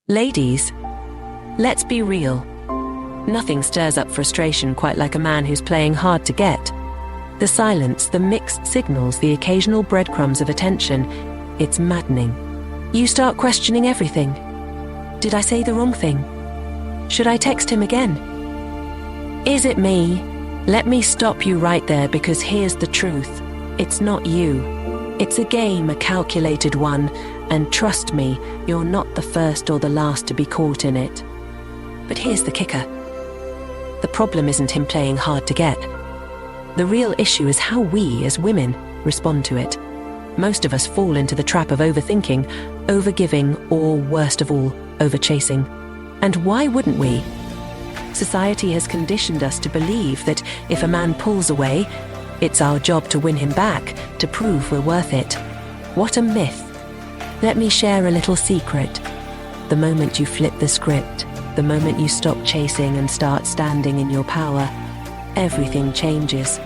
Ladies, let's be real. Nothing stirs up frustration quite like a man who's playing hard to get. The silence, the mixed signals, the occasional breadcrumbs of attention, it's maddening. You start questioning everything. Did I say the wrong thing? Should I text him again? Is it me? Let me stop you right there, because here's the truth. It's not you. It's a game, a calculated one, and trust me, you're not the first or the last to be caught in it. But here's the kicker. The problem isn't him playing hard to get. The real issue is how we, as women, respond to it. Most of us fall into the trap of overthinking, overgiving, or worst of all, overchasing. And why wouldn't we? Society has conditioned us to believe that if a man pulls away, it's our job to win him back, to prove we're worth it. What a myth. Let me share a little secret. The moment you flip the script, the moment you stop chasing and start standing in your power, everything changes.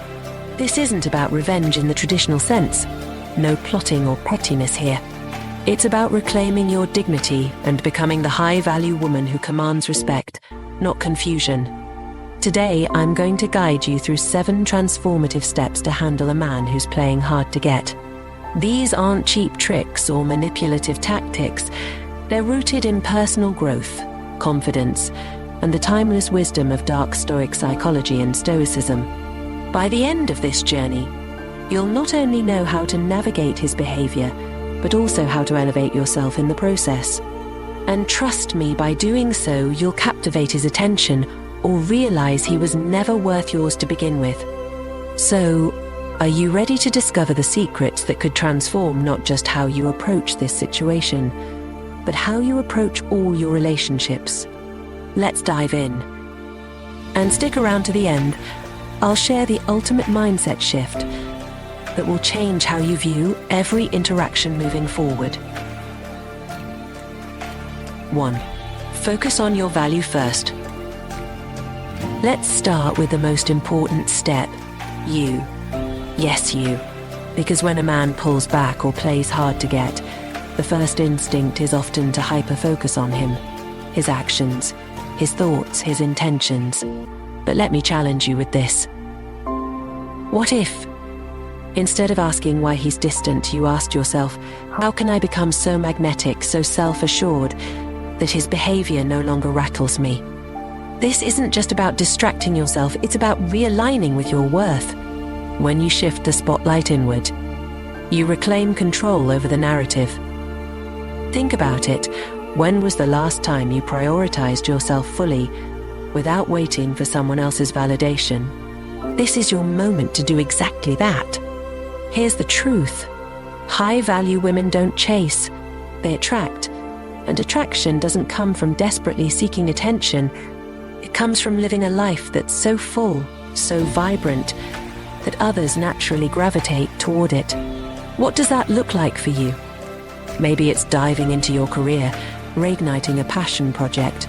This isn't about revenge in the traditional sense. No plotting or pettiness here. It's about reclaiming your dignity and becoming the high-value woman who commands respect, not confusion. Today, I'm going to guide you through 7 transformative steps to handle a man who's playing hard to get. These aren't cheap tricks or manipulative tactics. They're rooted in personal growth, confidence, and the timeless wisdom of Dark Stoic Psychology and Stoicism. By the end of this journey, you'll not only know how to navigate his behavior, but also how to elevate yourself in the process. And trust me, by doing so, you'll captivate his attention or realize he was never worth yours to begin with. So, are you ready to discover the secrets that could transform not just how you approach this situation, but how you approach all your relationships? Let's dive in. And stick around to the end. I'll share the ultimate mindset shift that will change how you view every interaction moving forward. 1. Focus on your value first. Let's start with the most important step, you. Yes, you. Because when a man pulls back or plays hard to get, the first instinct is often to hyper-focus on him, his actions, his thoughts, his intentions. But let me challenge you with this. What if, instead of asking why he's distant, you asked yourself, how can I become so magnetic, so self-assured, that his behavior no longer rattles me? This isn't just about distracting yourself, it's about realigning with your worth. When you shift the spotlight inward, you reclaim control over the narrative. Think about it. When was the last time you prioritized yourself fully, without waiting for someone else's validation? This is your moment to do exactly that. Here's the truth. High-value women don't chase, they attract. And attraction doesn't come from desperately seeking attention. It comes from living a life that's so full, so vibrant, that others naturally gravitate toward it. What does that look like for you? Maybe it's diving into your career, reigniting a passion project,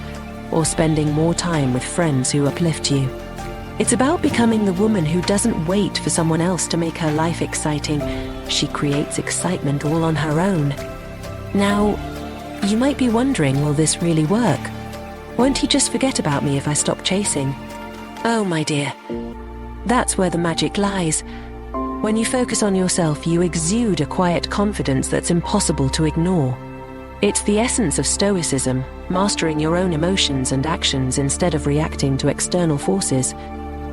or spending more time with friends who uplift you. It's about becoming the woman who doesn't wait for someone else to make her life exciting. She creates excitement all on her own. Now, you might be wondering, will this really work? Won't he just forget about me if I stop chasing? Oh, my dear, that's where the magic lies. When you focus on yourself, you exude a quiet confidence that's impossible to ignore. It's the essence of Stoicism, mastering your own emotions and actions instead of reacting to external forces.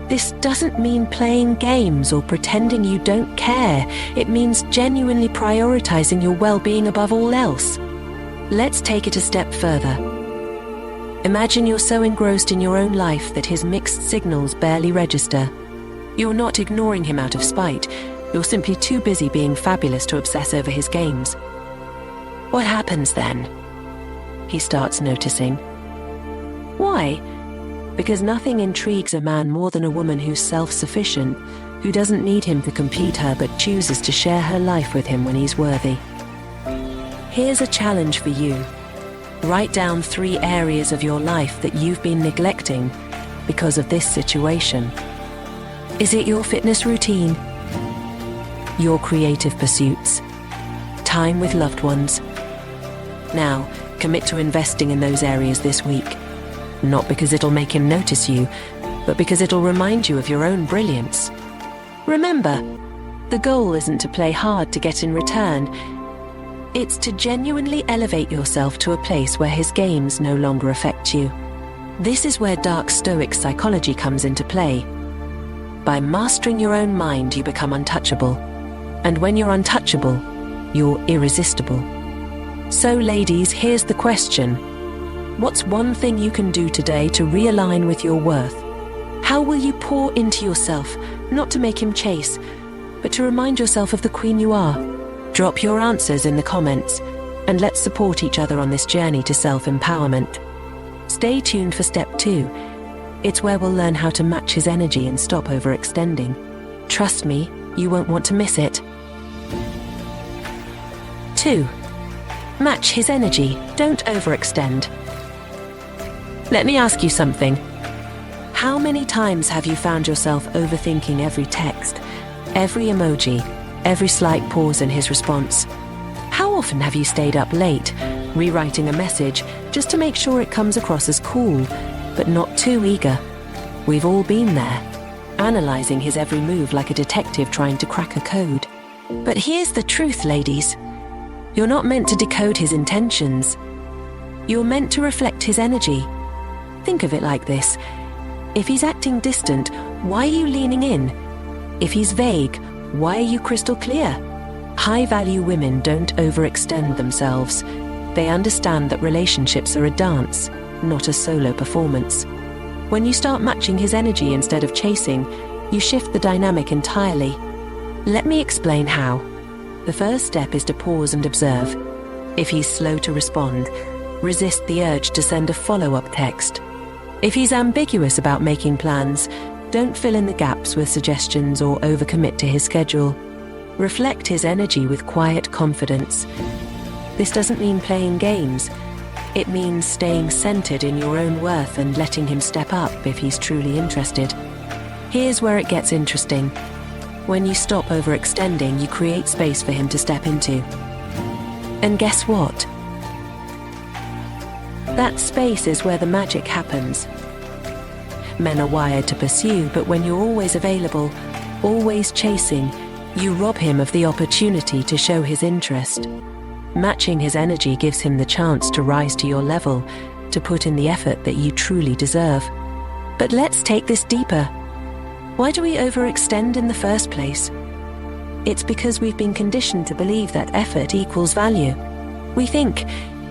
This doesn't mean playing games or pretending you don't care. It means genuinely prioritizing your well-being above all else. Let's take it a step further. Imagine you're so engrossed in your own life that his mixed signals barely register. You're not ignoring him out of spite. You're simply too busy being fabulous to obsess over his games. What happens then? He starts noticing. Why? Because nothing intrigues a man more than a woman who's self-sufficient, who doesn't need him to complete her but chooses to share her life with him when he's worthy. Here's a challenge for you. Write down 3 areas of your life that you've been neglecting because of this situation. Is it your fitness routine? Your creative pursuits? Time with loved ones? Now, Commit to investing in those areas this week. Not because it'll make him notice you, but because it'll remind you of your own brilliance. Remember, the goal isn't to play hard to get in return. It's to genuinely elevate yourself to a place where his games no longer affect you. This is where Dark Stoic Psychology comes into play. By mastering your own mind, you become untouchable. And when you're untouchable, you're irresistible. So ladies, here's the question. What's one thing you can do today to realign with your worth? How will you pour into yourself, not to make him chase, but to remind yourself of the queen you are? Drop your answers in the comments, and let's support each other on this journey to self-empowerment. Stay tuned for step 2. It's where we'll learn how to match his energy and stop overextending. Trust me, you won't want to miss it. 2. Match his energy. Don't overextend. Let me ask you something. How many times have you found yourself overthinking every text, every emoji, every slight pause in his response? How often have you stayed up late, rewriting a message just to make sure it comes across as cool, but not too eager? We've all been there, analyzing his every move like a detective trying to crack a code. But here's the truth, ladies. You're not meant to decode his intentions. You're meant to reflect his energy. Think of it like this. If he's acting distant, why are you leaning in? If he's vague, why are you crystal clear? High-value women don't overextend themselves. They understand that relationships are a dance, not a solo performance. When you start matching his energy instead of chasing, you shift the dynamic entirely. Let me explain how. The first step is to pause and observe. If he's slow to respond, resist the urge to send a follow-up text. If he's ambiguous about making plans, don't fill in the gaps with suggestions or overcommit to his schedule. Reflect his energy with quiet confidence. This doesn't mean playing games. It means staying centered in your own worth and letting him step up if he's truly interested. Here's where it gets interesting. When you stop overextending, you create space for him to step into. And guess what? That space is where the magic happens. Men are wired to pursue, but when you're always available, always chasing, you rob him of the opportunity to show his interest. Matching his energy gives him the chance to rise to your level, to put in the effort that you truly deserve. But let's take this deeper. Why do we overextend in the first place? It's because we've been conditioned to believe that effort equals value. We think,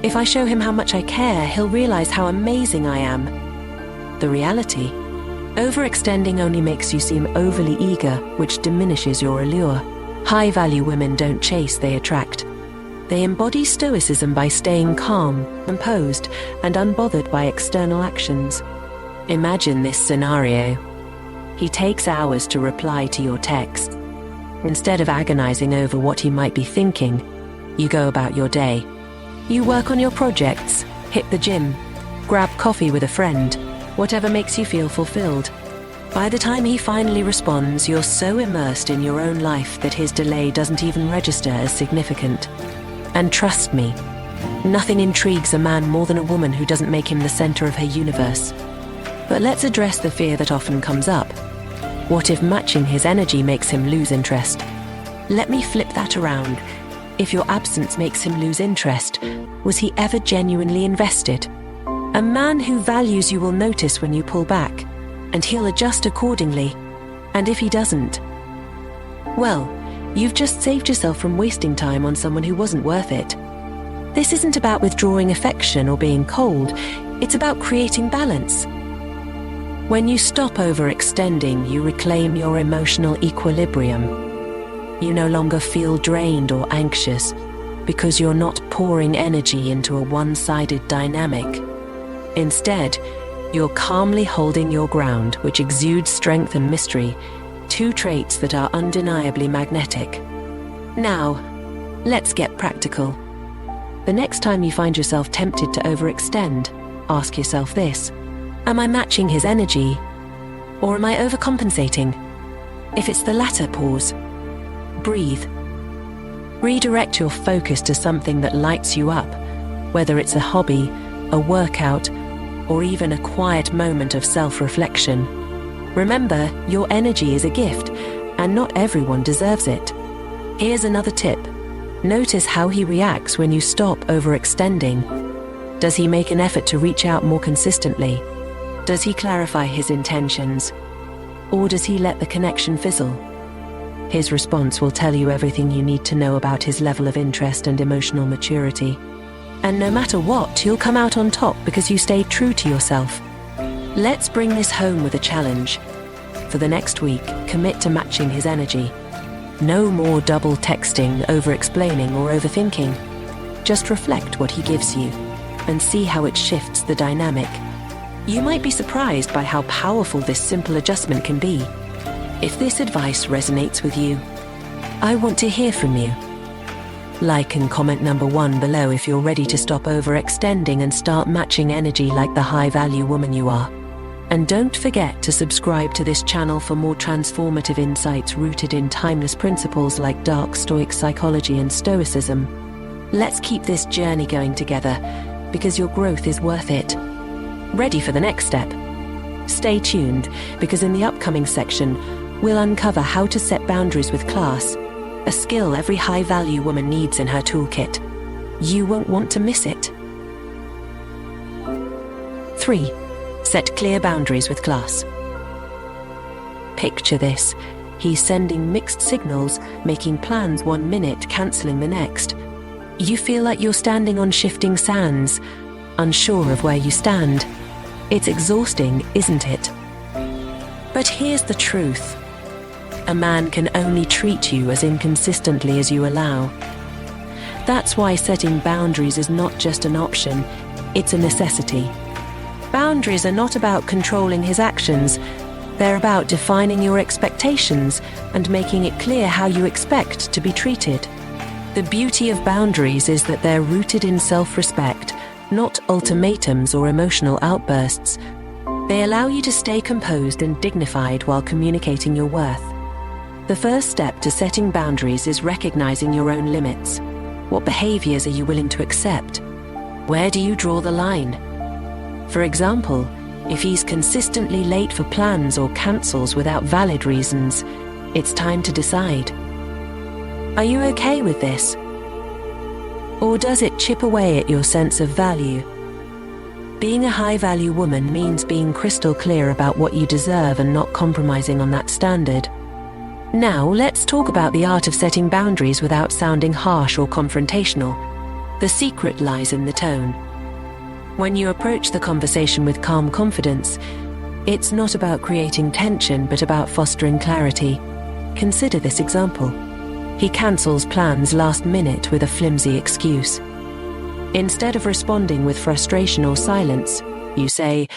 if I show him how much I care, he'll realize how amazing I am. The reality, overextending only makes you seem overly eager, which diminishes your allure. High-value women don't chase, they attract. They embody Stoicism by staying calm, composed, and unbothered by external actions. Imagine this scenario. He takes hours to reply to your text. Instead of agonizing over what he might be thinking, you go about your day. You work on your projects, hit the gym, grab coffee with a friend, whatever makes you feel fulfilled. By the time he finally responds, you're so immersed in your own life that his delay doesn't even register as significant. And trust me, nothing intrigues a man more than a woman who doesn't make him the center of her universe. But let's address the fear that often comes up. What if matching his energy makes him lose interest? Let me flip that around. If your absence makes him lose interest, was he ever genuinely invested? A man who values you will notice when you pull back, and he'll adjust accordingly. And if he doesn't, well, you've just saved yourself from wasting time on someone who wasn't worth it. This isn't about withdrawing affection or being cold. It's about creating balance. When you stop overextending, you reclaim your emotional equilibrium. You no longer feel drained or anxious because you're not pouring energy into a one-sided dynamic. Instead, you're calmly holding your ground, which exudes strength and mystery, two traits that are undeniably magnetic. Now, let's get practical. The next time you find yourself tempted to overextend, ask yourself this: am I matching his energy, or am I overcompensating? If it's the latter, pause. Breathe. Redirect your focus to something that lights you up, whether it's a hobby, a workout, or even a quiet moment of self-reflection. Remember, your energy is a gift, and not everyone deserves it. Here's another tip. Notice how he reacts when you stop overextending. Does he make an effort to reach out more consistently? Does he clarify his intentions? Or does he let the connection fizzle? His response will tell you everything you need to know about his level of interest and emotional maturity. And no matter what, you'll come out on top because you stayed true to yourself. Let's bring this home with a challenge. For the next week, commit to matching his energy. No more double texting, over-explaining, or overthinking. Just reflect what he gives you and see how it shifts the dynamic. You might be surprised by how powerful this simple adjustment can be. If this advice resonates with you, I want to hear from you. Like and comment number 1 below if you're ready to stop overextending and start matching energy like the high-value woman you are. And don't forget to subscribe to this channel for more transformative insights rooted in timeless principles like Dark Stoic Psychology and Stoicism. Let's keep this journey going together, because your growth is worth it. Ready for the next step? Stay tuned, because in the upcoming section, we'll uncover how to set boundaries with class, a skill every high-value woman needs in her toolkit. You won't want to miss it. 3. Set clear boundaries with class. Picture this. He's sending mixed signals, making plans 1 minute, cancelling the next. You feel like you're standing on shifting sands, unsure of where you stand. It's exhausting, isn't it? But here's the truth. A man can only treat you as inconsistently as you allow. That's why setting boundaries is not just an option, it's a necessity. Boundaries are not about controlling his actions, they're about defining your expectations and making it clear how you expect to be treated. The beauty of boundaries is that they're rooted in self-respect, not ultimatums or emotional outbursts. They allow you to stay composed and dignified while communicating your worth. The first step to setting boundaries is recognizing your own limits. What behaviors are you willing to accept? Where do you draw the line? For example, if he's consistently late for plans or cancels without valid reasons, it's time to decide. Are you okay with this? Or does it chip away at your sense of value? Being a high-value woman means being crystal clear about what you deserve and not compromising on that standard. Now, let's talk about the art of setting boundaries without sounding harsh or confrontational. The secret lies in the tone. When you approach the conversation with calm confidence, it's not about creating tension, but about fostering clarity. Consider this example. He cancels plans last minute with a flimsy excuse. Instead of responding with frustration or silence, you say,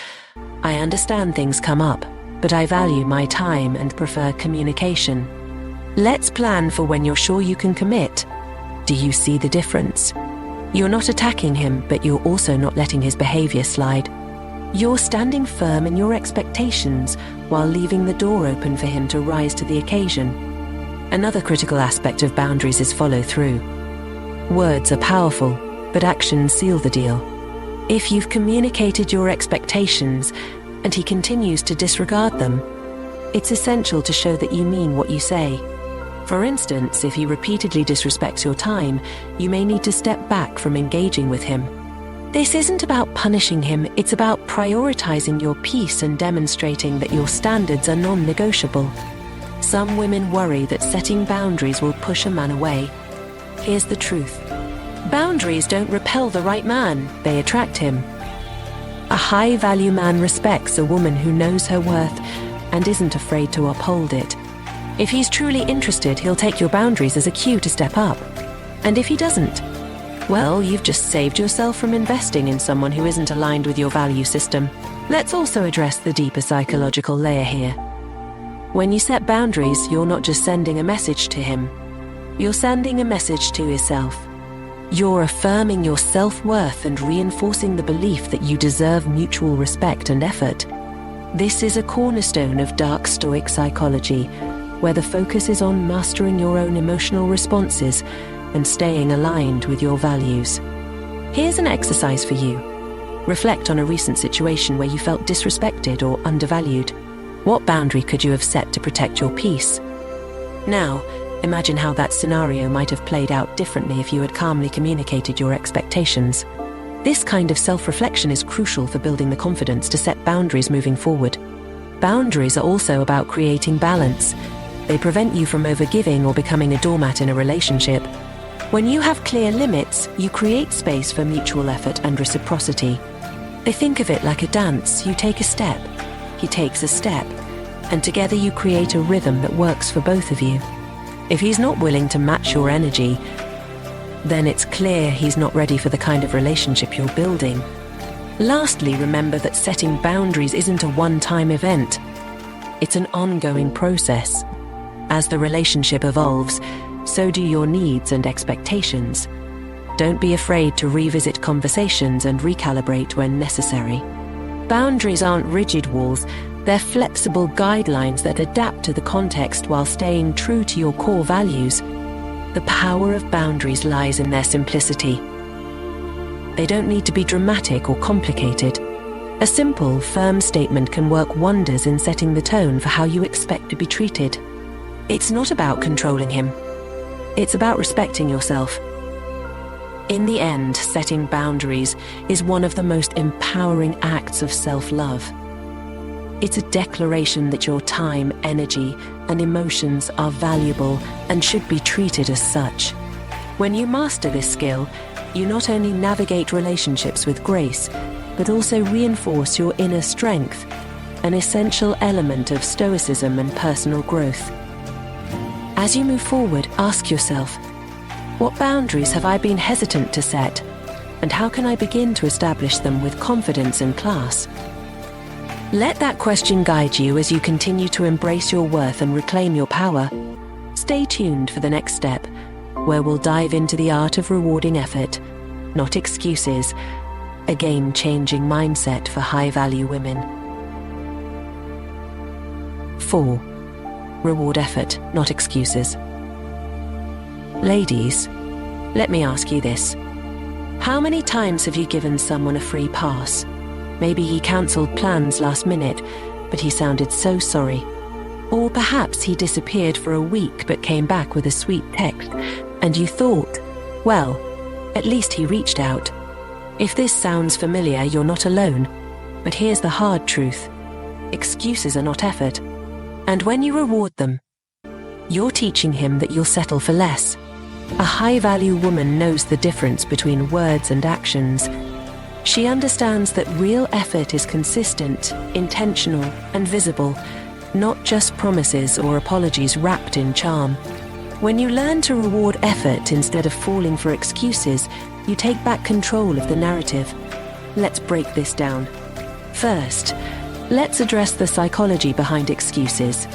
"I understand things come up, but I value my time and prefer communication. Let's plan for when you're sure you can commit." Do you see the difference? You're not attacking him, but you're also not letting his behavior slide. You're standing firm in your expectations while leaving the door open for him to rise to the occasion. Another critical aspect of boundaries is follow-through. Words are powerful, but actions seal the deal. If you've communicated your expectations and he continues to disregard them, it's essential to show that you mean what you say. For instance, if he repeatedly disrespects your time, you may need to step back from engaging with him. This isn't about punishing him, it's about prioritizing your peace and demonstrating that your standards are non-negotiable. Some women worry that setting boundaries will push a man away. Here's the truth. Boundaries don't repel the right man, they attract him. A high-value man respects a woman who knows her worth and isn't afraid to uphold it. If he's truly interested, he'll take your boundaries as a cue to step up. And if he doesn't, well, you've just saved yourself from investing in someone who isn't aligned with your value system. Let's also address the deeper psychological layer here. When you set boundaries, you're not just sending a message to him. You're sending a message to yourself. You're affirming your self-worth and reinforcing the belief that you deserve mutual respect and effort. This is a cornerstone of Dark Stoic Psychology, where the focus is on mastering your own emotional responses and staying aligned with your values. Here's an exercise for you. Reflect on a recent situation where you felt disrespected or undervalued. What boundary could you have set to protect your peace? Now, imagine how that scenario might have played out differently if you had calmly communicated your expectations. This kind of self-reflection is crucial for building the confidence to set boundaries moving forward. Boundaries are also about creating balance. They prevent you from overgiving or becoming a doormat in a relationship. When you have clear limits, you create space for mutual effort and reciprocity. I think of it like a dance. You take a step, he takes a step, and together you create a rhythm that works for both of you. If he's not willing to match your energy, then it's clear he's not ready for the kind of relationship you're building. Lastly, remember that setting boundaries isn't a one-time event. It's an ongoing process. As the relationship evolves, so do your needs and expectations. Don't be afraid to revisit conversations and recalibrate when necessary. Boundaries aren't rigid walls, they're flexible guidelines that adapt to the context while staying true to your core values. The power of boundaries lies in their simplicity. They don't need to be dramatic or complicated. A simple, firm statement can work wonders in setting the tone for how you expect to be treated. It's not about controlling him. It's about respecting yourself. In the end, setting boundaries is one of the most empowering acts of self-love. It's a declaration that your time, energy, and emotions are valuable and should be treated as such. When you master this skill, you not only navigate relationships with grace, but also reinforce your inner strength, an essential element of Stoicism and personal growth. As you move forward, ask yourself, what boundaries have I been hesitant to set, and how can I begin to establish them with confidence and class? Let that question guide you as you continue to embrace your worth and reclaim your power. Stay tuned for the next step, where we'll dive into the art of rewarding effort, not excuses, a game-changing mindset for high-value women. 4. Reward effort, not excuses. Ladies, let me ask you this. How many times have you given someone a free pass? Maybe he cancelled plans last minute, but he sounded so sorry. Or perhaps he disappeared for a week but came back with a sweet text, and you thought, well, at least he reached out. If this sounds familiar, you're not alone. But here's the hard truth. Excuses are not effort. And when you reward them, you're teaching him that you'll settle for less. A high-value woman knows the difference between words and actions. She understands that real effort is consistent, intentional, and visible, not just promises or apologies wrapped in charm. When you learn to reward effort instead of falling for excuses, you take back control of the narrative. Let's break this down. First, let's address the psychology behind excuses.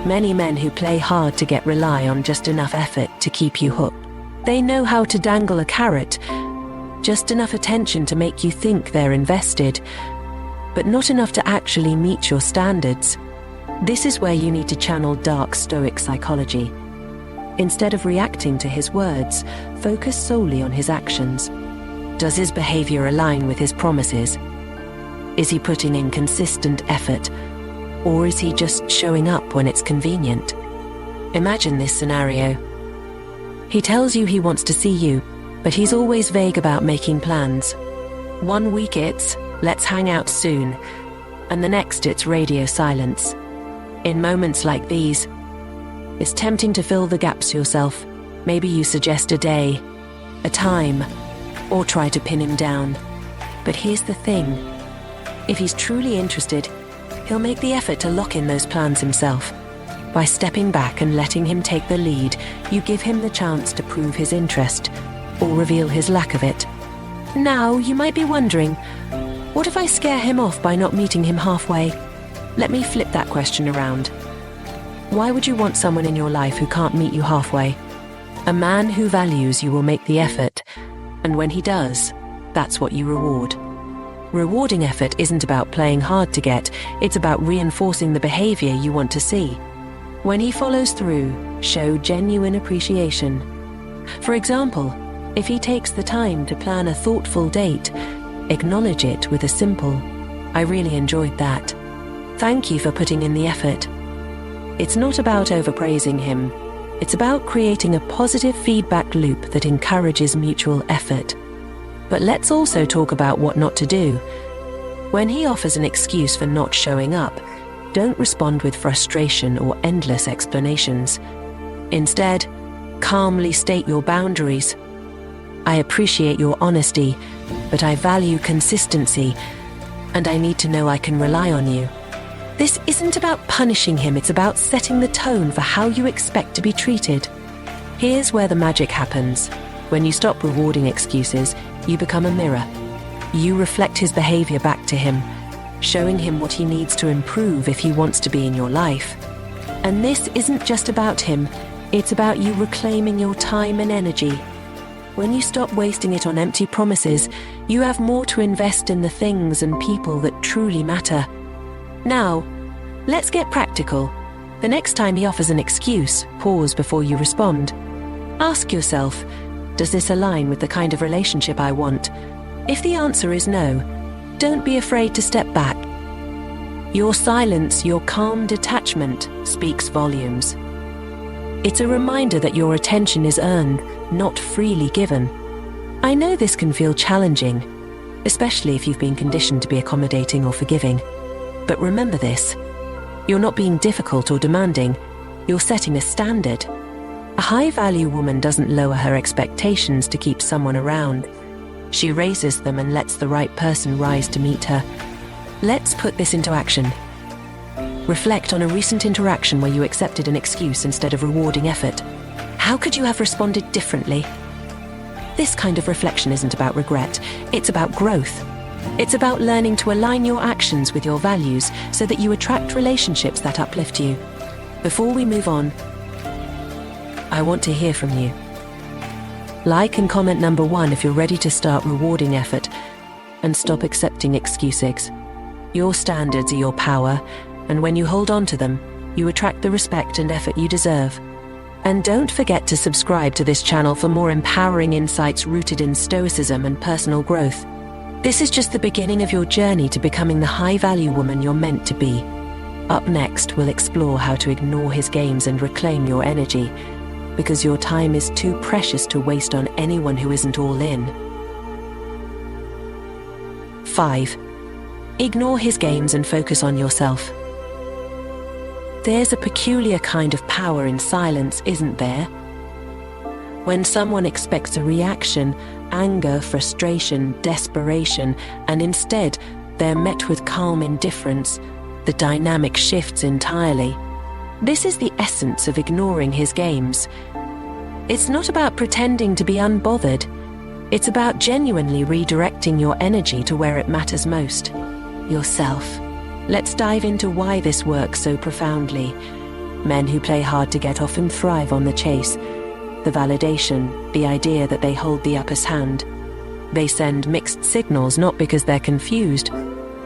Many men who play hard to get rely on just enough effort to keep you hooked. They know how to dangle a carrot, just enough attention to make you think they're invested, but not enough to actually meet your standards. This is where you need to channel Dark Stoic Psychology. Instead of reacting to his words, focus solely on his actions. Does his behavior align with his promises? Is he putting in consistent effort? Or is he just showing up when it's convenient? Imagine this scenario. He tells you he wants to see you, but he's always vague about making plans. One week it's, let's hang out soon, and the next it's radio silence. In moments like these, it's tempting to fill the gaps yourself. Maybe you suggest a day, a time, or try to pin him down. But here's the thing. If he's truly interested, he'll make the effort to lock in those plans himself. By stepping back and letting him take the lead, you give him the chance to prove his interest, or reveal his lack of it. Now, you might be wondering, what if I scare him off by not meeting him halfway? Let me flip that question around. Why would you want someone in your life who can't meet you halfway? A man who values you will make the effort, and when he does, that's what you reward. Rewarding effort isn't about playing hard to get, it's about reinforcing the behavior you want to see. When he follows through, show genuine appreciation. For example, If he takes the time to plan a thoughtful date, acknowledge it with a simple, "I really enjoyed that. Thank you for putting in the effort." It's not about overpraising him. It's about creating a positive feedback loop that encourages mutual effort. But let's also talk about what not to do. When he offers an excuse for not showing up, don't respond with frustration or endless explanations. Instead, calmly state your boundaries. "I appreciate your honesty, but I value consistency, and I need to know I can rely on you." This isn't about punishing him, it's about setting the tone for how you expect to be treated. Here's where the magic happens. When you stop rewarding excuses, you become a mirror. You reflect his behavior back to him, showing him what he needs to improve if he wants to be in your life. And this isn't just about him, it's about you reclaiming your time and energy. When you stop wasting it on empty promises, you have more to invest in the things and people that truly matter. Now, let's get practical. The next time he offers an excuse, pause before you respond. Ask yourself, does this align with the kind of relationship I want? If the answer is no, don't be afraid to step back. Your silence, your calm detachment, speaks volumes. It's a reminder that your attention is earned, not freely given. I know this can feel challenging, especially if you've been conditioned to be accommodating or forgiving. But remember this, you're not being difficult or demanding, you're setting a standard. A high-value woman doesn't lower her expectations to keep someone around. She raises them and lets the right person rise to meet her. Let's put this into action. Reflect on a recent interaction where you accepted an excuse instead of rewarding effort. How could you have responded differently? This kind of reflection isn't about regret, it's about growth. It's about learning to align your actions with your values so that you attract relationships that uplift you. Before we move on, I want to hear from you. Like and comment number 1 if you're ready to start rewarding effort and stop accepting excuses. Your standards are your power, and when you hold on to them, you attract the respect and effort you deserve. And don't forget to subscribe to this channel for more empowering insights rooted in Stoicism and personal growth. This is just the beginning of your journey to becoming the high-value woman you're meant to be. Up next, we'll explore how to ignore his games and reclaim your energy, because your time is too precious to waste on anyone who isn't all in. 5. Ignore his games and focus on yourself. There's a peculiar kind of power in silence, isn't there? When someone expects a reaction, anger, frustration, desperation, and instead they're met with calm indifference, the dynamic shifts entirely. This is the essence of ignoring his games. It's not about pretending to be unbothered. It's about genuinely redirecting your energy to where it matters most, yourself. Let's dive into why this works so profoundly. Men who play hard to get often thrive on the chase. The validation, the idea that they hold the upper hand. They send mixed signals not because they're confused,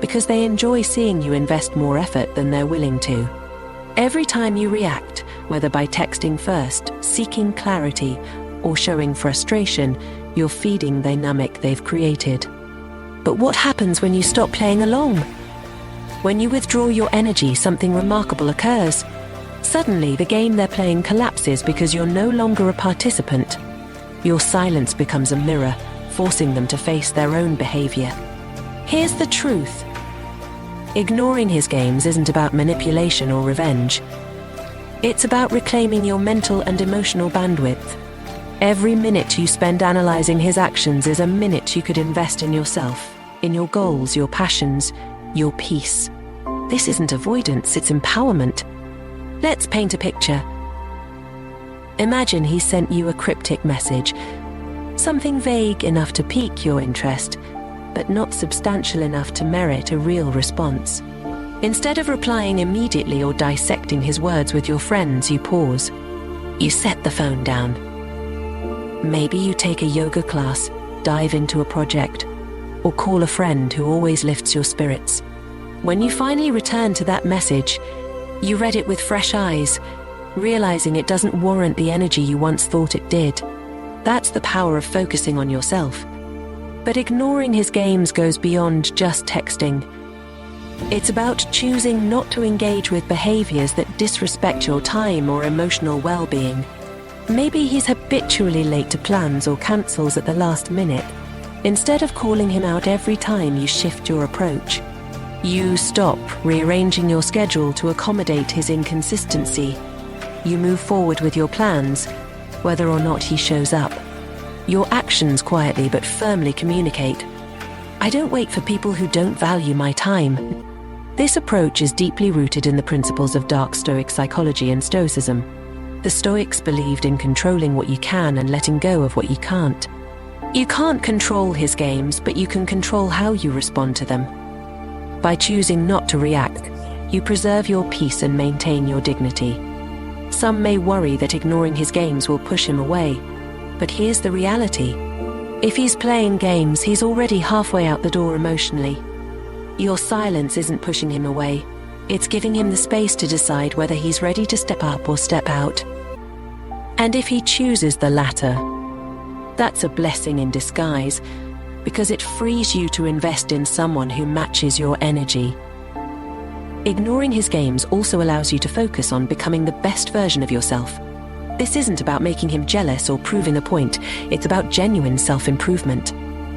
because they enjoy seeing you invest more effort than they're willing to. Every time you react, whether by texting first, seeking clarity, or showing frustration, you're feeding the dynamic they've created. But what happens when you stop playing along? When you withdraw your energy, something remarkable occurs. Suddenly, the game they're playing collapses because you're no longer a participant. Your silence becomes a mirror, forcing them to face their own behavior. Here's the truth. Ignoring his games isn't about manipulation or revenge. It's about reclaiming your mental and emotional bandwidth. Every minute you spend analyzing his actions is a minute you could invest in yourself, in your goals, your passions, your peace. This isn't avoidance, it's empowerment. Let's paint a picture. Imagine he sent you a cryptic message, something vague enough to pique your interest, but not substantial enough to merit a real response. Instead of replying immediately or dissecting his words with your friends, you pause. You set the phone down. Maybe you take a yoga class, dive into a project, or call a friend who always lifts your spirits. When you finally return to that message, you read it with fresh eyes, realizing it doesn't warrant the energy you once thought it did. That's the power of focusing on yourself. But ignoring his games goes beyond just texting. It's about choosing not to engage with behaviors that disrespect your time or emotional well-being. Maybe he's habitually late to plans or cancels at the last minute. Instead of calling him out every time you shift your approach, you stop rearranging your schedule to accommodate his inconsistency. You move forward with your plans, whether or not he shows up. Your actions quietly but firmly communicate, "I don't wait for people who don't value my time." This approach is deeply rooted in the principles of Dark Stoic Psychology and Stoicism. The Stoics believed in controlling what you can and letting go of what you can't. You can't control his games, but you can control how you respond to them. By choosing not to react, you preserve your peace and maintain your dignity. Some may worry that ignoring his games will push him away, but here's the reality. If he's playing games, he's already halfway out the door emotionally. Your silence isn't pushing him away. It's giving him the space to decide whether he's ready to step up or step out. And if he chooses the latter, that's a blessing in disguise, because it frees you to invest in someone who matches your energy. Ignoring his games also allows you to focus on becoming the best version of yourself. This isn't about making him jealous or proving a point. It's about genuine self-improvement.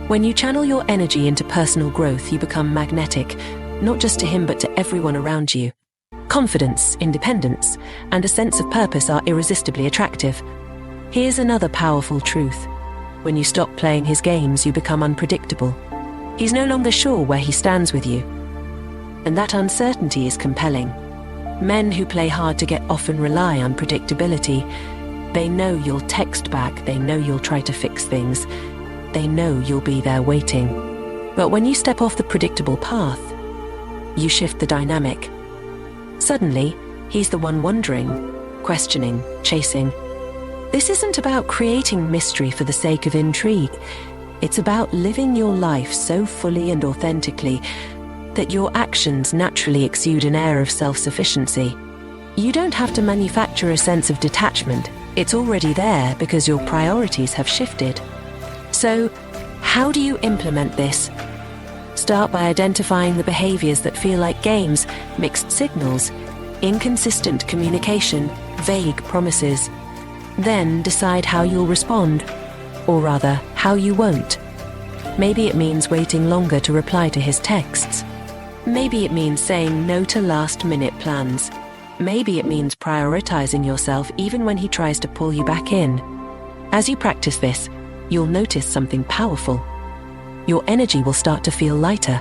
When you channel your energy into personal growth, you become magnetic, not just to him but to everyone around you. Confidence, independence, and a sense of purpose are irresistibly attractive. Here's another powerful truth. When you stop playing his games, you become unpredictable. He's no longer sure where he stands with you. And that uncertainty is compelling. Men who play hard to get often rely on predictability. They know you'll text back, they know you'll try to fix things, they know you'll be there waiting. But when you step off the predictable path, you shift the dynamic. Suddenly, he's the one wondering, questioning, chasing. This isn't about creating mystery for the sake of intrigue. It's about living your life so fully and authentically that your actions naturally exude an air of self-sufficiency. You don't have to manufacture a sense of detachment. It's already there because your priorities have shifted. So, how do you implement this? Start by identifying the behaviors that feel like games, mixed signals, inconsistent communication, vague promises. Then decide how you'll respond, or rather, how you won't. Maybe it means waiting longer to reply to his texts. Maybe it means saying no to last-minute plans. Maybe it means prioritizing yourself even when he tries to pull you back in. As you practice this, you'll notice something powerful. Your energy will start to feel lighter.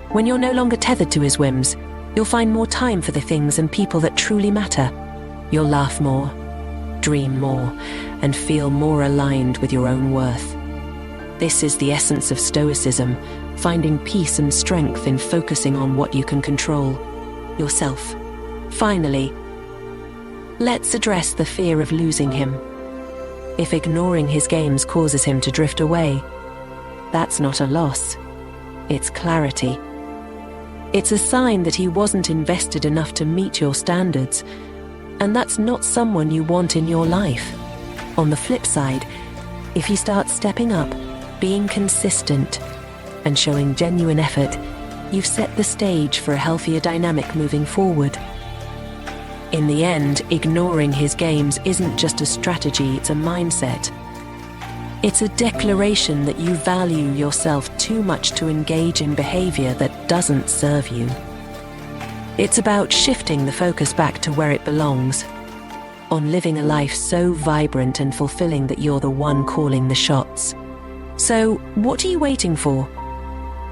When you're no longer tethered to his whims, you'll find more time for the things and people that truly matter. You'll laugh more, dream more, and feel more aligned with your own worth. This is the essence of Stoicism, finding peace and strength in focusing on what you can control, yourself. Finally, let's address the fear of losing him. If ignoring his games causes him to drift away, that's not a loss. It's clarity. It's a sign that he wasn't invested enough to meet your standards, and that's not someone you want in your life. On the flip side, if he starts stepping up, being consistent, and showing genuine effort, you've set the stage for a healthier dynamic moving forward. In the end, ignoring his games isn't just a strategy, it's a mindset. It's a declaration that you value yourself too much to engage in behavior that doesn't serve you. It's about shifting the focus back to where it belongs, on living a life so vibrant and fulfilling that you're the one calling the shots. So, what are you waiting for?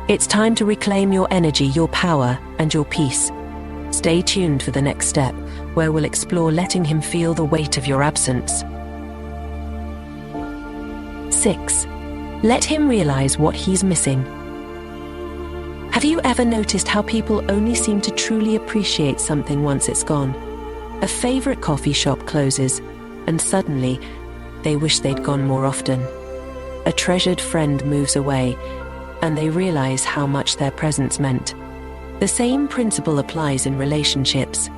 It's time to reclaim your energy, your power, and your peace. Stay tuned for the next step, where we'll explore letting him feel the weight of your absence. 6. Let him realize what he's missing. Have you ever noticed how people only seem to truly appreciate something once it's gone? A favorite coffee shop closes, and suddenly, they wish they'd gone more often. A treasured friend moves away, and they realize how much their presence meant. The same principle applies in relationships.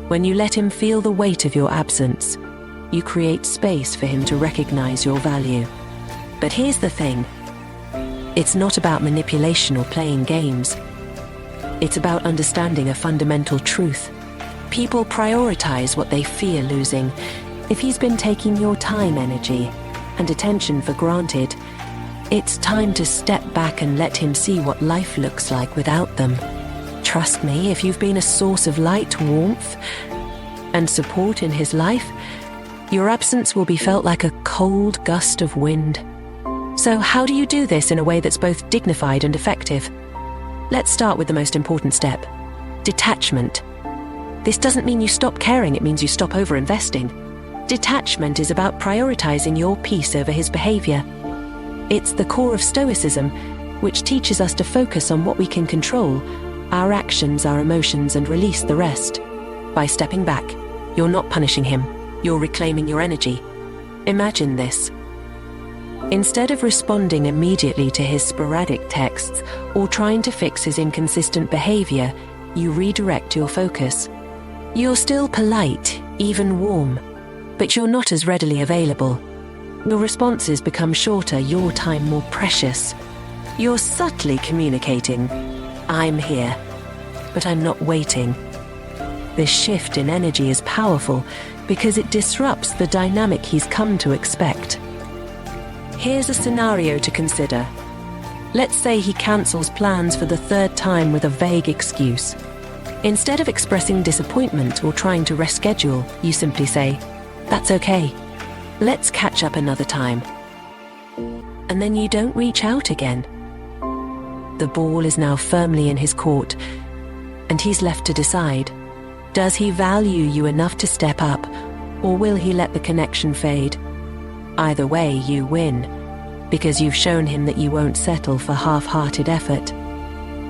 When you let him feel the weight of your absence, you create space for him to recognize your value. But here's the thing. It's not about manipulation or playing games. It's about understanding a fundamental truth. People prioritize what they fear losing. If he's been taking your time, energy, and attention for granted, it's time to step back and let him see what life looks like without them. Trust me, if you've been a source of light, warmth, and support in his life, your absence will be felt like a cold gust of wind. So how do you do this in a way that's both dignified and effective? Let's start with the most important step: detachment. This doesn't mean you stop caring, it means you stop over-investing. Detachment is about prioritizing your peace over his behavior. It's the core of Stoicism, which teaches us to focus on what we can control, our actions, our emotions, and release the rest. By stepping back, you're not punishing him, you're reclaiming your energy. Imagine this. Instead of responding immediately to his sporadic texts or trying to fix his inconsistent behavior, you redirect your focus. You're still polite, even warm, but you're not as readily available. Your responses become shorter, your time more precious. You're subtly communicating, "I'm here, but I'm not waiting." This shift in energy is powerful because it disrupts the dynamic he's come to expect. Here's a scenario to consider. Let's say he cancels plans for the third time with a vague excuse. Instead of expressing disappointment or trying to reschedule, you simply say, "That's okay. Let's catch up another time." And then you don't reach out again. The ball is now firmly in his court, and he's left to decide. Does he value you enough to step up, or will he let the connection fade? Either way, you win, because you've shown him that you won't settle for half-hearted effort.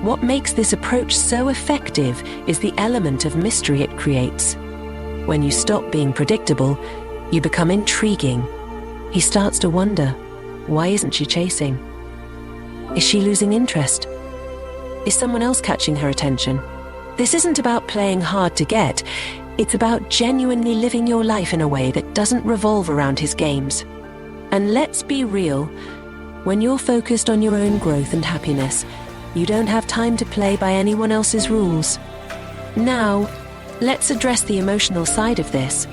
What makes this approach so effective is the element of mystery it creates. When you stop being predictable, you become intriguing. He starts to wonder, why isn't she chasing? Is she losing interest? Is someone else catching her attention? This isn't about playing hard to get. It's about genuinely living your life in a way that doesn't revolve around his games. And let's be real, when you're focused on your own growth and happiness, you don't have time to play by anyone else's rules. Now, let's address the emotional side of this.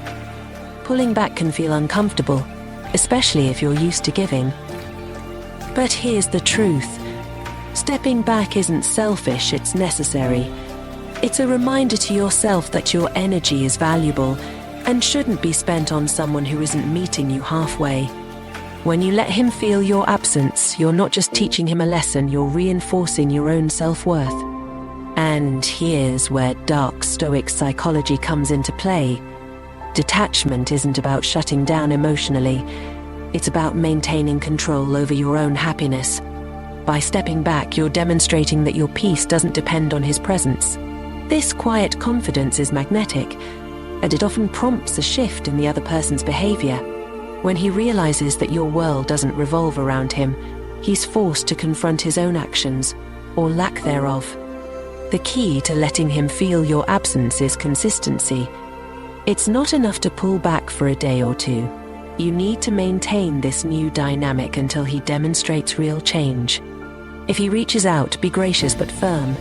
Pulling back can feel uncomfortable, especially if you're used to giving. But here's the truth. Stepping back isn't selfish, it's necessary. It's a reminder to yourself that your energy is valuable and shouldn't be spent on someone who isn't meeting you halfway. When you let him feel your absence, you're not just teaching him a lesson, you're reinforcing your own self-worth. And here's where Dark Stoic Psychology comes into play. Detachment isn't about shutting down emotionally. It's about maintaining control over your own happiness. By stepping back, you're demonstrating that your peace doesn't depend on his presence. This quiet confidence is magnetic, and it often prompts a shift in the other person's behavior. When he realizes that your world doesn't revolve around him, he's forced to confront his own actions, or lack thereof. The key to letting him feel your absence is consistency. It's not enough to pull back for a day or two. You need to maintain this new dynamic until he demonstrates real change. If he reaches out, be gracious but firm.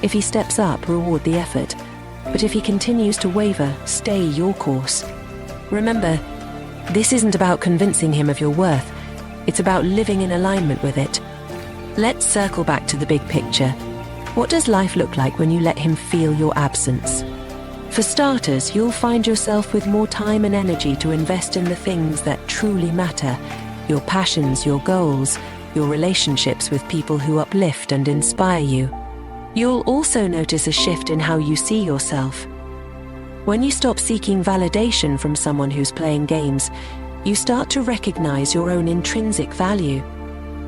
If he steps up, reward the effort. But if he continues to waver, stay your course. Remember, this isn't about convincing him of your worth. It's about living in alignment with it. Let's circle back to the big picture. What does life look like when you let him feel your absence? For starters, you'll find yourself with more time and energy to invest in the things that truly matter. Your passions, your goals, your relationships with people who uplift and inspire you. You'll also notice a shift in how you see yourself. When you stop seeking validation from someone who's playing games, you start to recognize your own intrinsic value.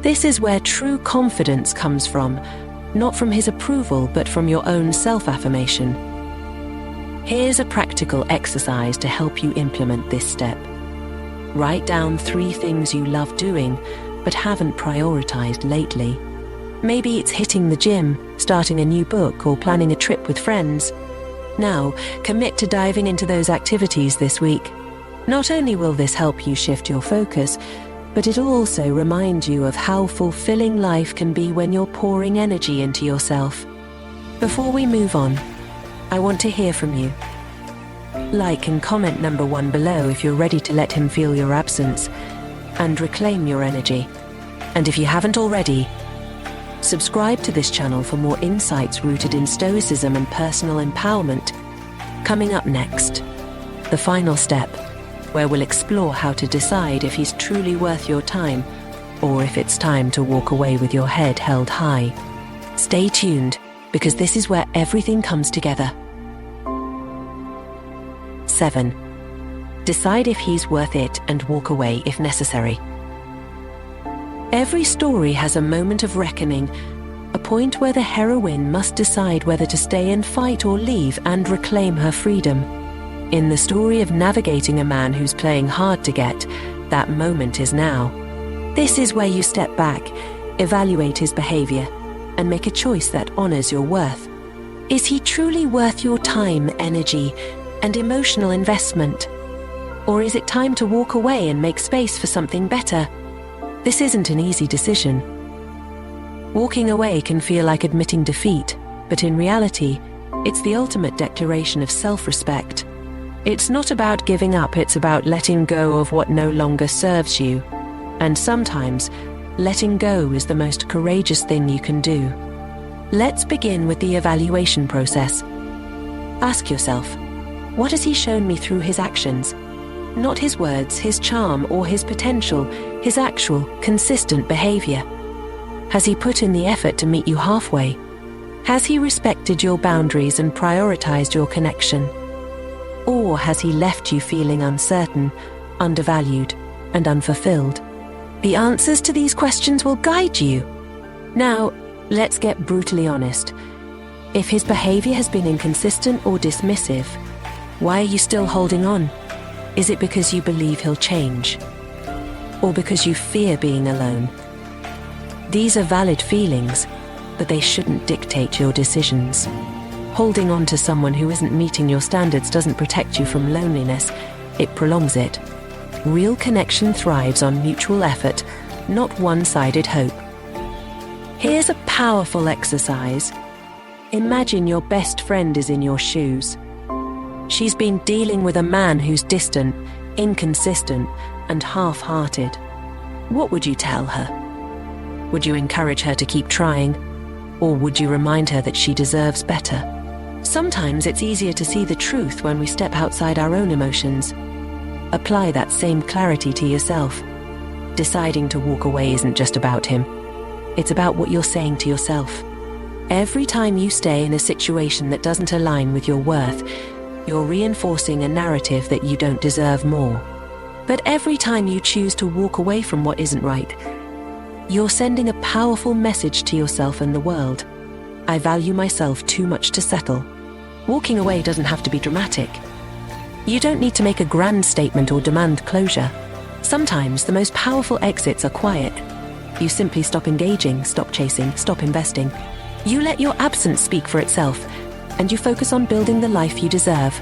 This is where true confidence comes from, not from his approval, but from your own self-affirmation. Here's a practical exercise to help you implement this step. Write down 3 things you love doing, but haven't prioritized lately. Maybe it's hitting the gym, starting a new book, or planning a trip with friends. Now, commit to diving into those activities this week. Not only will this help you shift your focus, but it'll also remind you of how fulfilling life can be when you're pouring energy into yourself. Before we move on, I want to hear from you. Like and comment number 1 below if you're ready to let him feel your absence and reclaim your energy. And if you haven't already, subscribe to this channel for more insights rooted in Stoicism and personal empowerment. Coming up next, the final step, where we'll explore how to decide if he's truly worth your time or if it's time to walk away with your head held high. Stay tuned, because this is where everything comes together. 7. Decide if he's worth it and walk away if necessary. Every story has a moment of reckoning, a point where the heroine must decide whether to stay and fight or leave and reclaim her freedom. In the story of navigating a man who's playing hard to get, that moment is now. This is where you step back, evaluate his behavior, and make a choice that honors your worth. Is he truly worth your time, energy, and emotional investment? Or is it time to walk away and make space for something better? This isn't an easy decision. Walking away can feel like admitting defeat, but in reality, it's the ultimate declaration of self-respect. It's not about giving up, it's about letting go of what no longer serves you. And sometimes, letting go is the most courageous thing you can do. Let's begin with the evaluation process. Ask yourself, what has he shown me through his actions? Not his words, his charm, or his potential, his actual, consistent behavior. Has he put in the effort to meet you halfway? Has he respected your boundaries and prioritized your connection? Or has he left you feeling uncertain, undervalued, and unfulfilled? The answers to these questions will guide you. Now, let's get brutally honest. If his behavior has been inconsistent or dismissive, why are you still holding on? Is it because you believe he'll change? Or because you fear being alone? These are valid feelings, but they shouldn't dictate your decisions. Holding on to someone who isn't meeting your standards doesn't protect you from loneliness, it prolongs it. Real connection thrives on mutual effort, not one-sided hope. Here's a powerful exercise. Imagine your best friend is in your shoes. She's been dealing with a man who's distant, inconsistent, and half-hearted. What would you tell her? Would you encourage her to keep trying? Or would you remind her that she deserves better? Sometimes it's easier to see the truth when we step outside our own emotions. Apply that same clarity to yourself. Deciding to walk away isn't just about him. It's about what you're saying to yourself. Every time you stay in a situation that doesn't align with your worth, you're reinforcing a narrative that you don't deserve more. But every time you choose to walk away from what isn't right, you're sending a powerful message to yourself and the world. I value myself too much to settle. Walking away doesn't have to be dramatic. You don't need to make a grand statement or demand closure. Sometimes the most powerful exits are quiet. You simply stop engaging, stop chasing, stop investing. You let your absence speak for itself, and you focus on building the life you deserve.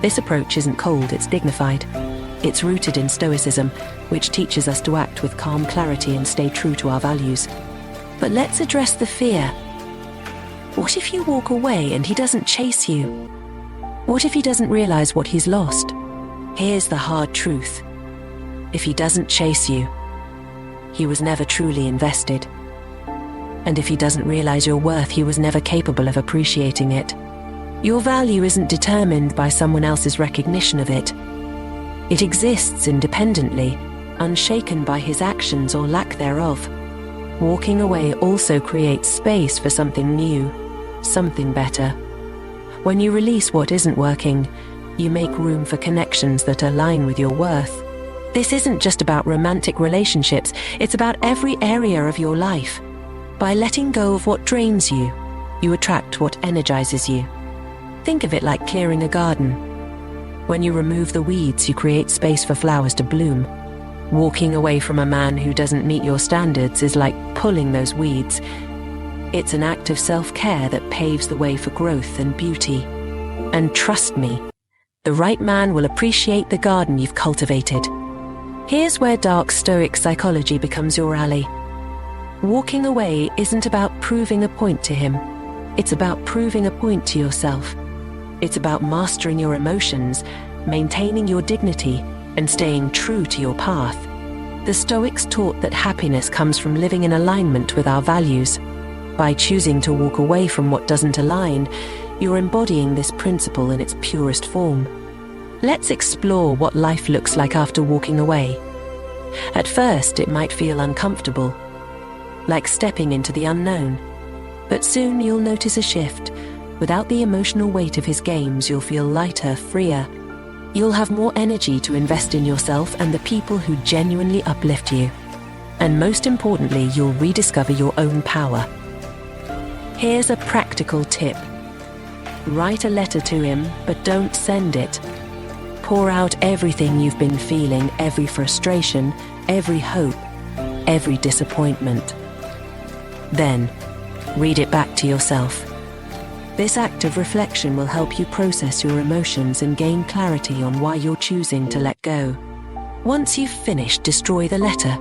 This approach isn't cold, it's dignified. It's rooted in Stoicism, which teaches us to act with calm clarity and stay true to our values. But let's address the fear. What if you walk away and he doesn't chase you? What if he doesn't realize what he's lost? Here's the hard truth. If he doesn't chase you, he was never truly invested. And if he doesn't realize your worth, he was never capable of appreciating it. Your value isn't determined by someone else's recognition of it. It exists independently, unshaken by his actions or lack thereof. Walking away also creates space for something new, something better. When you release what isn't working, you make room for connections that align with your worth. This isn't just about romantic relationships, it's about every area of your life. By letting go of what drains you, you attract what energizes you. Think of it like clearing a garden. When you remove the weeds, you create space for flowers to bloom. Walking away from a man who doesn't meet your standards is like pulling those weeds. It's an act of self-care that paves the way for growth and beauty. And trust me, The right man will appreciate the garden you've cultivated. Here's where Dark Stoic Psychology becomes your ally. Walking away isn't about proving a point to him. It's about proving a point to yourself. It's about mastering your emotions, maintaining your dignity, and staying true to your path. The Stoics taught that happiness comes from living in alignment with our values. By choosing to walk away from what doesn't align, you're embodying this principle in its purest form. Let's explore what life looks like after walking away. At first, it might feel uncomfortable, like stepping into the unknown. But soon you'll notice a shift. Without the emotional weight of his games, you'll feel lighter, freer. You'll have more energy to invest in yourself and the people who genuinely uplift you. And most importantly, you'll rediscover your own power. Here's a practical tip. Write a letter to him, but don't send it. Pour out everything you've been feeling, every frustration, every hope, every disappointment. Then, read it back to yourself. This act of reflection will help you process your emotions and gain clarity on why you're choosing to let go. Once you've finished, destroy the letter.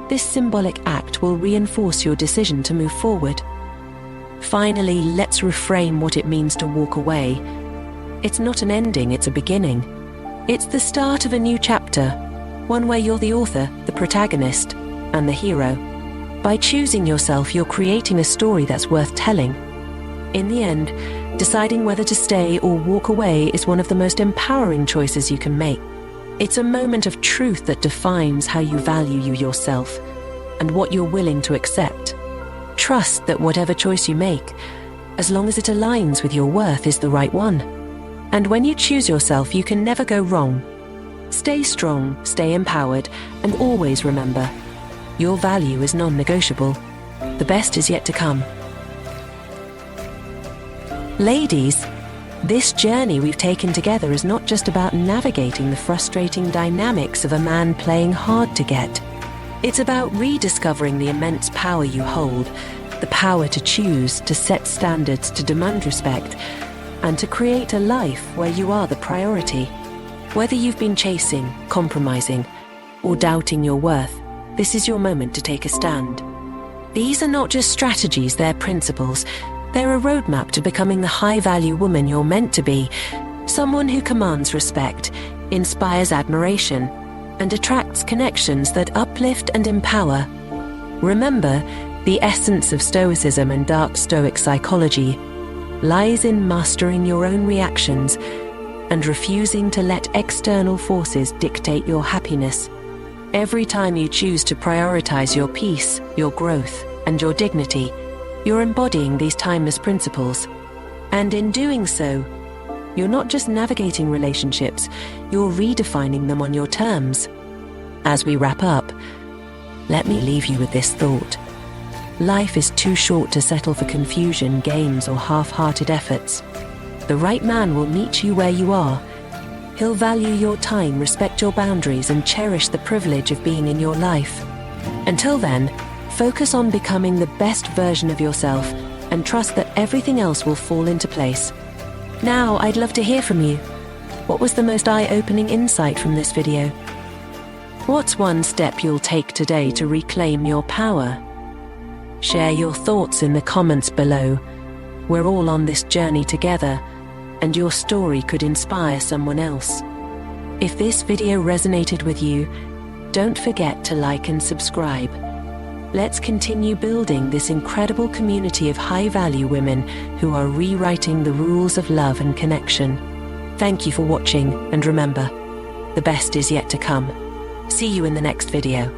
This symbolic act will reinforce your decision to move forward. Finally, let's reframe what it means to walk away. It's not an ending, it's a beginning. It's the start of a new chapter, one where you're the author, the protagonist, and the hero. By choosing yourself, you're creating a story that's worth telling. In the end, deciding whether to stay or walk away is one of the most empowering choices you can make. It's a moment of truth that defines how you value yourself and what you're willing to accept. Trust that whatever choice you make, as long as it aligns with your worth, is the right one. And when you choose yourself, you can never go wrong. Stay strong, stay empowered, and always remember, your value is non-negotiable. The best is yet to come. Ladies, this journey we've taken together is not just about navigating the frustrating dynamics of a man playing hard to get. It's about rediscovering the immense power you hold, the power to choose, to set standards, to demand respect, and to create a life where you are the priority. Whether you've been chasing, compromising, or doubting your worth, this is your moment to take a stand. These are not just strategies, they're principles. They're a roadmap to becoming the high-value woman you're meant to be, someone who commands respect, inspires admiration, and attracts connections that uplift and empower. Remember, the essence of Stoicism and Dark Stoic Psychology lies in mastering your own reactions and refusing to let external forces dictate your happiness. Every time you choose to prioritize your peace, your growth, and your dignity, you're embodying these timeless principles. And in doing so, you're not just navigating relationships, you're redefining them on your terms. As we wrap up, let me leave you with this thought. Life is too short to settle for confusion, games, or half-hearted efforts. The right man will meet you where you are. He'll value your time, respect your boundaries, and cherish the privilege of being in your life. Until then, focus on becoming the best version of yourself and trust that everything else will fall into place. Now, I'd love to hear from you. What was the most eye-opening insight from this video? What's one step you'll take today to reclaim your power? Share your thoughts in the comments below. We're all on this journey together, and your story could inspire someone else. If this video resonated with you, don't forget to like and subscribe. Let's continue building this incredible community of high-value women who are rewriting the rules of love and connection. Thank you for watching, and remember, the best is yet to come. See you in the next video.